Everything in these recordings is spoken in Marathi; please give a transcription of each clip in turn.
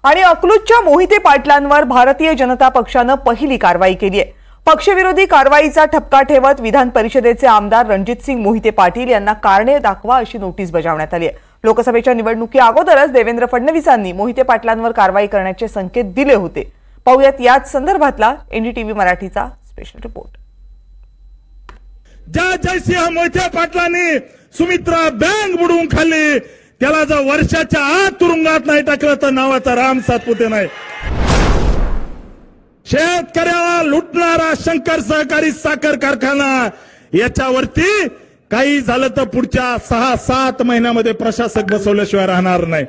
आणि अकलूजच्या मोहिते पाटलांवर भारतीय जनता पक्षाने पहिली कारवाई केली आहे। पक्षविरोधी कारवाईचा ठपका ठेवत विधान परिषदेचे आमदार रणजितसिंग मोहिते पाटील यांना कारणे दाखवा अशी नोटीस बजावण्यात आली आहे। लोकसभेच्या निवडणुकी अगोदरच देवेंद्र फडणवीसांनी मोहिते पाटलांवर कारवाई करण्याचे संकेत दिले होते। पाहूयात याच संदर्भातला एनडीटीव्ही मराठीचा स्पेशल रिपोर्ट। ज्या जयसिंह मोहिते पाटलांनी सुमित्रा बँक बुडवून खाल्ली त्याला जर वर्षाच्या आत तुरुंगात नाही टाकलं तर नावाचा राम सातपुते नाही। शेतकऱ्याला लुटणारा शंकर सहकारी साखर कारखाना याच्यावरती काही झालं तर पुढच्या 6-7 महिन्यामध्ये प्रशासक बसवल्याशिवाय राहणार नाही।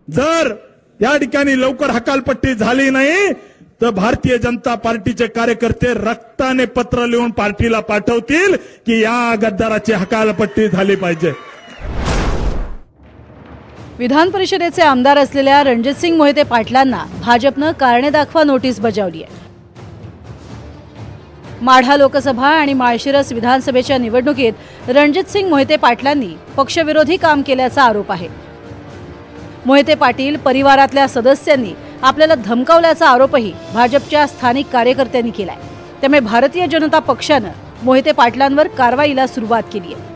जर या ठिकाणी लवकर हकालपट्टी झाली नाही तर भारतीय जनता पार्टीचे कार्यकर्ते रक्ताने पत्र लिहून पार्टीला पाठवतील की या गद्दाराची हकालपट्टी झाली पाहिजे। विधान परिषदेचे आमदार असलेल्या रणजितसिंग मोहिते पाटलांना भाजपने कारणे दाखवा नोटीस बजावली आहे। माढा लोकसभा आणि माळशिरस विधानसभेच्या निवडणुकीत रणजितसिंग मोहिते पाटलांनी पक्षविरोधी काम केल्याचा आरोप आहे। मोहिते पाटील परिवारातल्या सदस्यांनी आपल्याला धमकावल्याचा आरोपही भाजपच्या स्थानिक कार्यकर्त्यांनी केलाय। त्यामुळे भारतीय जनता पक्षाने मोहिते पाटलांवर कारवाईला सुरुवात केली आहे।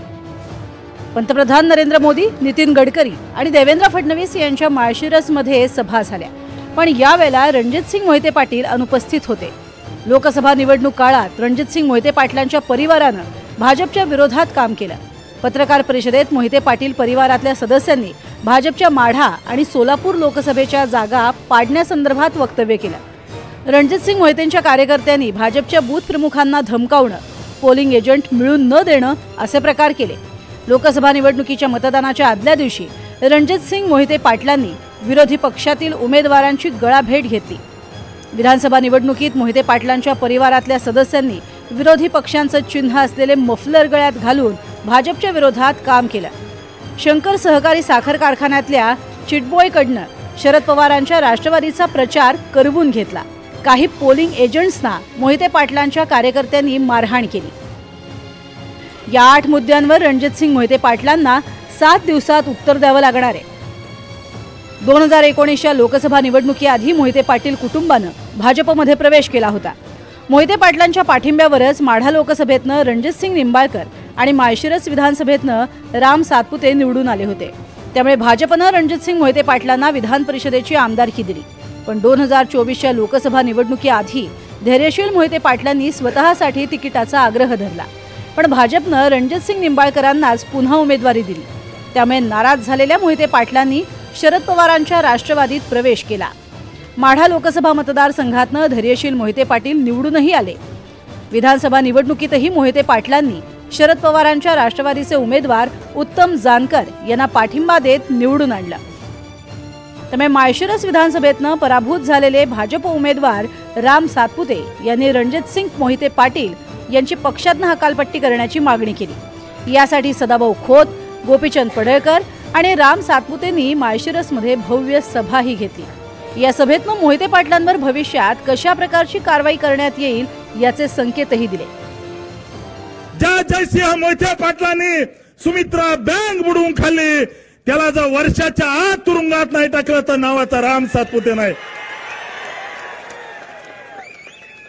पंतप्रधान नरेंद्र मोदी, नितीन गडकरी आणि देवेंद्र फडणवीस यांच्या माळशिरसमध्ये सभा झाल्या, पण यावेळेला रणजितसिंग मोहिते पाटील अनुपस्थित होते। लोकसभा निवडणूक काळात रणजितसिंग मोहिते पाटलांच्या परिवाराने भाजपच्या विरोधात काम केलं। पत्रकार परिषदेत मोहिते पाटील परिवारातल्या सदस्यांनी भाजपच्या माढा आणि सोलापूर लोकसभेच्या जागा पाडण्यासंदर्भात वक्तव्य केलं। रणजितसिंग मोहितेंच्या कार्यकर्त्यांनी भाजपच्या बूथ प्रमुखांना धमकावणं, पोलिंग एजंट मिळून न देणं असे प्रकार केले। लोकसभा निवडणुकीच्या मतदानाच्या आदल्या दिवशी रणजितसिंग मोहिते पाटलांनी विरोधी पक्षातील उमेदवारांची गळाभेट घेतली। विधानसभा निवडणुकीत मोहिते पाटलांच्या परिवारातल्या सदस्यांनी विरोधी पक्षांचं चिन्ह असलेले मफलर गळ्यात घालून भाजपच्या विरोधात काम केलं। शंकर सहकारी साखर कारखान्यातल्या चिटबॉयकडनं शरद पवारांच्या राष्ट्रवादीचा प्रचार करवून घेतला। काही पोलिंग एजंट्सना मोहिते पाटलांच्या कार्यकर्त्यांनी मारहाण केली। या 8 मुद्द्यांवर रणजितसिंग मोहिते पाटलांना 7 दिवसात उत्तर द्यावं लागणार आहे। 2019च्या लोकसभा निवडणुकीआधी मोहिते पाटील कुटुंबानं भाजपमध्ये प्रवेश केला होता। मोहिते पाटलांच्या पाठिंब्यावरच माढा लोकसभेतनं रणजितसिंग निंबाळकर आणि माळशिरस विधानसभेतनं राम सातपुते निवडून आले होते। त्यामुळे भाजपनं रणजितसिंग मोहिते पाटलांना विधान परिषदेची आमदारकी दिली। पण 2024च्या लोकसभा निवडणुकीआधी धैर्यशील मोहिते पाटलांनी स्वतःसाठी तिकिटाचा आग्रह धरला, पण भाजपनं रणजितसिंग निंबाळकरांनाच पुन्हा उमेदवारी दिली। त्यामुळे नाराज झालेल्या मोहिते पाटलांनी शरद पवारांच्या राष्ट्रवादीत प्रवेश केला। माढा लोकसभा मतदारसंघातनं धैर्यशील मोहिते पाटील निवडूनही आले। विधानसभा निवडणुकीतही मोहिते पाटलांनी शरद पवारांच्या राष्ट्रवादीचे उमेदवार उत्तम जानकर यांना पाठिंबा देत निवडून आणलं। त्यामुळे माळशिरस विधानसभेतनं पराभूत झालेले भाजप उमेदवार राम सातपुते यांनी रणजितसिंग मोहिते पाटील यांची पक्षातनं हकालपट्टी करण्याची मागणी केली। यासाठी सदाभाऊ खोत, गोपीचंद पडळकर आणि राम सातपुतेंनी माळशिरसमध्ये भव्य सभाही घेतली। या सभेतनं मोहिते पाटलांवर भविष्यात कशा प्रकारची कारवाई करण्यात येईल याचे संकेतही दिले। ज्या जयसिंह मोहिते पाटलांनी सुमित्रा बँक बुडवून खाल्ली त्याला जर वर्षाच्या आत तुरुंगात नाही टाकलं तर नावाचा राम सातपुते नाही।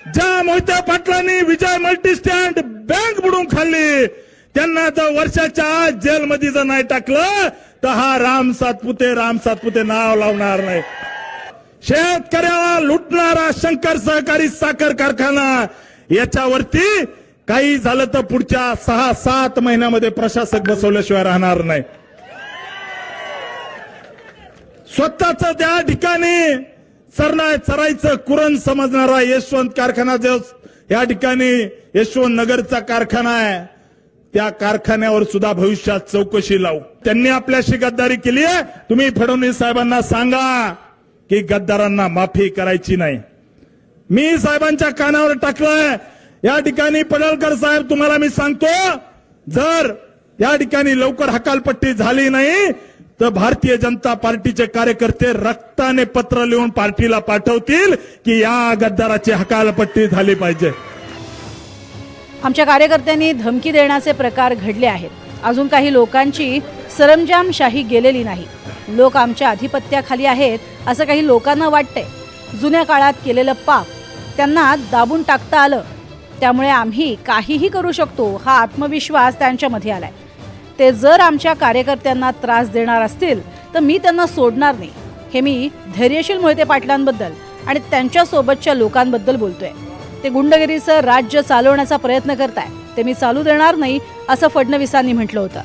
ज्या मोहिते पाटलांनी विजय मल्टीस्टँड बँक बुडवून खाल्ली त्यांना जर वर्षाच्या आत जेलमध्ये जर नाही टाकलं तर हा राम सातपुते नाव लावणार नाही। शेतकऱ्याला लुटणारा शंकर सहकारी साखर कारखाना याच्यावरती काही झालं तर पुढच्या 6-7 महिन्यामध्ये प्रशासक बसवल्याशिवाय राहणार नाही। स्वतःच त्या ठिकाणी चराईचं कुरण समजणारा यशवंत कारखाना जो या ठिकाणी यशवंत नगरचा कारखाना आहे त्या कारखान्यावर सुद्धा भविष्यात चौकशी लावू। त्यांनी आपल्याशी गद्दारी केली आहे। तुम्ही फडणवीस साहेबांना सांगा की गद्दारांना माफी करायची नाही। मी साहेबांच्या कानावर टाकलंय या ठिकाणी पडळकर साहेब तुम्हाला मी सांगतो जर या ठिकाणी लवकर हकालपट्टी झाली नाही तर भारतीय जनता पार्टीचे कार्यकर्ते रक्ताने पत्र लिहून पार्टीला पाठवतील की या गद्दाराची हकालपट्टी झाली पाहिजे। आमच्या कार्यकर्त्यांनी धमकी देण्याचे प्रकार घडले आहेत। अजून काही लोकांची सरंजामशाही गेलेली नाही। लोक आमच्या अधिपत्याखाली आहेत असं काही लोकांना वाटतंय। जुन्या काळात केलेलं पाप त्यांना दाबून टाकता आलं, त्यामुळे आम्ही काहीही करू शकतो हा आत्मविश्वास त्यांच्यामध्ये आलाय। ते जर आमच्या कार्यकर्त्यांना त्रास देणार असतील तर मी त्यांना सोडणार नाही। हे मी धैर्यशील मोहिते पाटलांबद्दल आणि त्यांच्या सोबतच्या लोकांबद्दल बोलतोय। ते गुंडगिरीचं राज्य चालवण्याचा प्रयत्न करताय, ते मी चालू देणार नाही असं फडणवीसांनी म्हटलं होतं।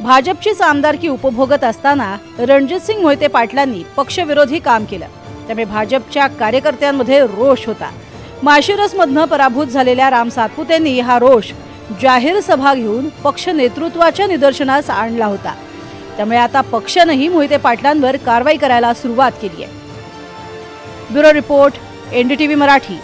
भाजपचीच आमदारकी उपभोगत असताना रणजितसिंग मोहिते पाटलांनी पक्षविरोधी काम केलं, त्यामुळे भाजपच्या कार्यकर्त्यांमध्ये रोष होता। माळशिरसमधनं पराभूत झालेल्या राम सातपुतेंनी हा रोष जाहीर सभा घेऊन पक्ष नेतृत्वाच्या निदर्शनास आणला होता। त्यामुळे आता पक्षानेही मोहिते पाटलांवर कारवाई करायला सुरुवात केली आहे। Bureau report, NDTV Marathi.